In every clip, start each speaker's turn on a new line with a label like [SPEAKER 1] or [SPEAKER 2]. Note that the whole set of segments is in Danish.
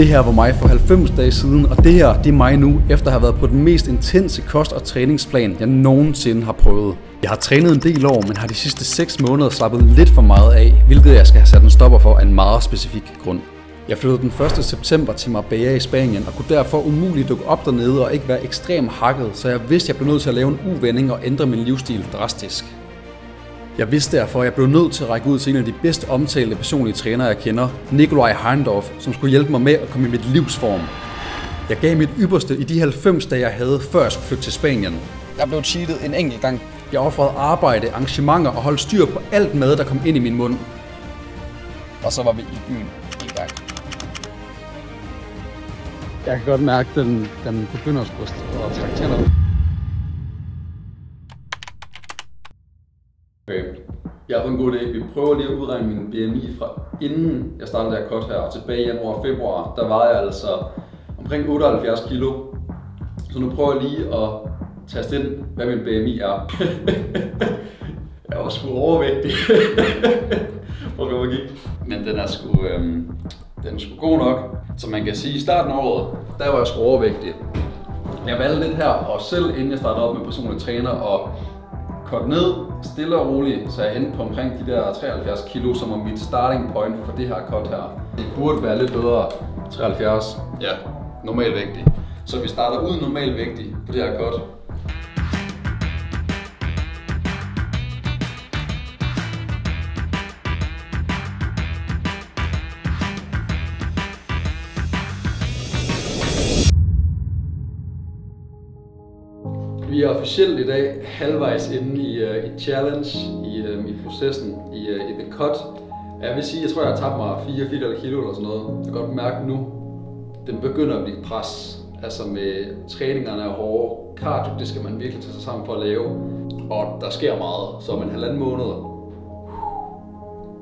[SPEAKER 1] Det her var mig for 90 dage siden, og det her det er mig nu, efter at have været på den mest intense kost- og træningsplan, jeg nogensinde har prøvet. Jeg har trænet en del år, men har de sidste 6 måneder slappet lidt for meget af, hvilket jeg skal have sat en stopper for af en meget specifik grund. Jeg flyttede den 1. september til Marbella i Spanien, og kunne derfor umuligt dukke op dernede og ikke være ekstremt hakket, så jeg vidste, jeg blev nødt til at lave en uvending og ændre min livsstil drastisk. Jeg vidste derfor, at jeg blev nødt til at række ud til en af de bedst omtalte personlige trænere, jeg kender, Nikolaj Heindorf, som skulle hjælpe mig med at komme i mit livsform. Jeg gav mit ypperste i de 90 dage, jeg havde, før jeg skulle flytte til Spanien. Jeg blev cheatet en enkelt gang. Jeg offrede arbejde, arrangementer og holdt styr på alt mad, der kom ind i min mund. Og så var vi i byen en gang. Jeg kan godt mærke, at den begynder at trække tænder. Okay. Jeg har fået en god idé. Vi prøver lige at udregne min BMI fra inden jeg startede det her cut her. Tilbage i januar og februar, der var jeg altså omkring 78 kilo. Så nu prøver jeg lige at taste ind, hvad min BMI er. Jeg var sgu overvægtig. Prøv at gik. Men den er sgu god nok. Så man kan sige, i starten af året, der var jeg sgu overvægtig. Jeg valgte lidt her, og selv inden jeg startede op med personlig træner, og kort ned, stille og roligt, så jeg endte på omkring de der 73 kilo, som var mit starting point for det her cut her. Det burde være lidt bedre 73, ja, normalvægtig. Så vi starter ud normalvægtig på det her cut. Vi er officielt i dag halvvejs inde i challenge, i processen, i the cut. Jeg vil sige, jeg tror, jeg har tabt mig 4 kilo eller sådan noget. Jeg kan godt mærke nu, den begynder at blive pres. Altså med træningerne er hårde. Cardio, det skal man virkelig tage sig sammen for at lave. Og der sker meget, så om en halvanden måned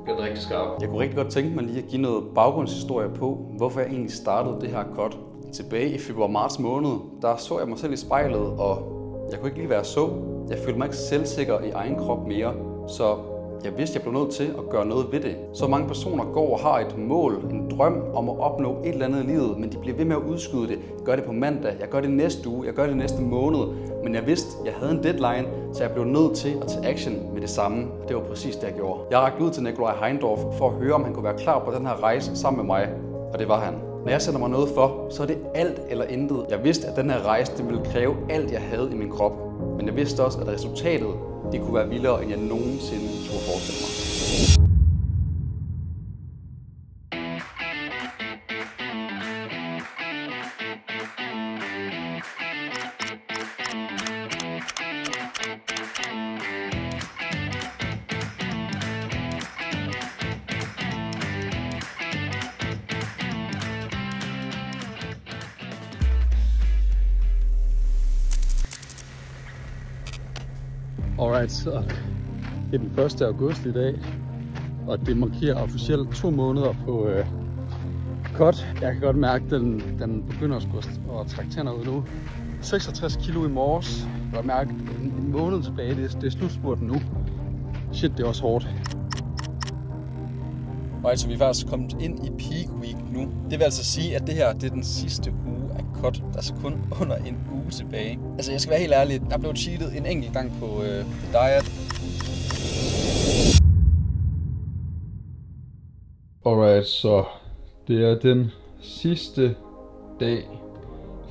[SPEAKER 1] bliver det rigtig skarpt. Jeg kunne rigtig godt tænke mig lige at give noget baggrundshistorie på, hvorfor jeg egentlig startede det her cut. Tilbage i februar-marts måned, der så jeg mig selv i spejlet, og jeg kunne ikke lige være så. Jeg følte mig ikke selvsikker i egen krop mere, så jeg vidste, jeg blev nødt til at gøre noget ved det. Så mange personer går og har et mål, en drøm om at opnå et eller andet i livet, men de bliver ved med at udskyde det. Jeg gør det på mandag, jeg gør det næste uge, jeg gør det næste måned. Men jeg vidste, jeg havde en deadline, så jeg blev nødt til at tage action med det samme. Det var præcis det, jeg gjorde. Jeg rakte ud til Nikolaj Heindorf for at høre, om han kunne være klar på den her rejse sammen med mig, og det var han. Når jeg sætter mig noget for, så er det alt eller intet. Jeg vidste, at den her rejse det ville kræve alt, jeg havde i min krop. Men jeg vidste også, at resultatet det kunne være vildere, end jeg nogensinde turde forestille mig. Alright, så det er den 1. august i dag, og det markerer officielt 2 måneder på cut. Jeg kan godt mærke, at den begynder at trække tænder ud nu. 66 kilo i morges. Jeg kan godt mærke, en måned tilbage, det er slutspurten nu. Shit, det er også hårdt. Alright, så vi er faktisk kommet ind i peak week nu. Det vil altså sige, at det her det er den sidste uge af cut. Der er så kun under en uge tilbage. Altså, jeg skal være helt ærlig. Jeg blev cheatet en enkelt gang på diet.
[SPEAKER 2] Alright, så det er den sidste dag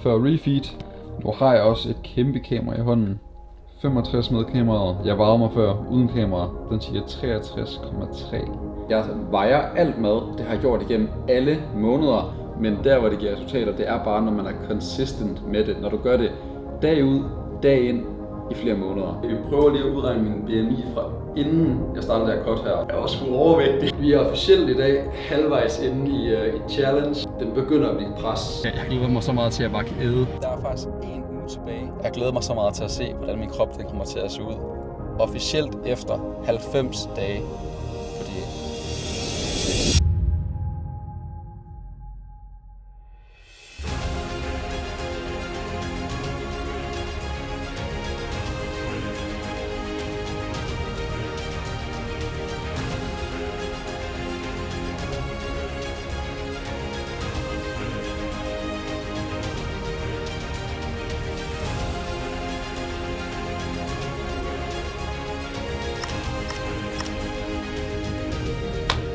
[SPEAKER 2] før refeed. Nu har jeg også et kæmpe kamera i hånden. 65 med kameraet. Jeg vejede mig før uden kamera. Den siger 63,3.
[SPEAKER 1] Jeg vejer alt mad. Det har jeg gjort igennem alle måneder. Men der, hvor det giver resultater, det er bare, når man er consistent med det. Når du gør det dag ud, dag ind i flere måneder. Vi prøver lige at udregne min BMI fra inden jeg startede det her cut her. Jeg var sgu overvægtig. Vi er officielt i dag halvvejs inde i challenge. Den begynder at blive pres. Jeg glæder mig så meget til at bare æde. Der er faktisk en uge tilbage. Jeg glæder mig så meget til at se, hvordan min krop den kommer til at se ud. Officielt efter 90 dage. Fordi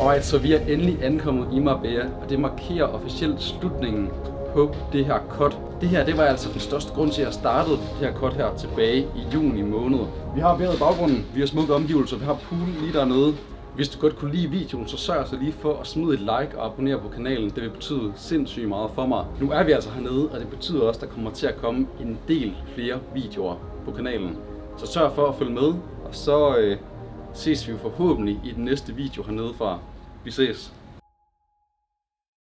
[SPEAKER 1] Alright, så vi er endelig ankommet i Marbella, og det markerer officielt slutningen på det her cut. Det her, det var altså den største grund til, at jeg startede det her cut her tilbage i juni måned. Vi har vejret i baggrunden, vi har smukke omgivelser, vi har pool lige dernede. Hvis du godt kunne lide videoen, så sørg så lige for at smide et like og abonnere på kanalen. Det vil betyde sindssygt meget for mig. Nu er vi altså hernede, og det betyder også, at der kommer til at komme en del flere videoer på kanalen. Så sørg for at følge med, og så ses vi forhåbentlig i den næste video hernede fra. Vi ses.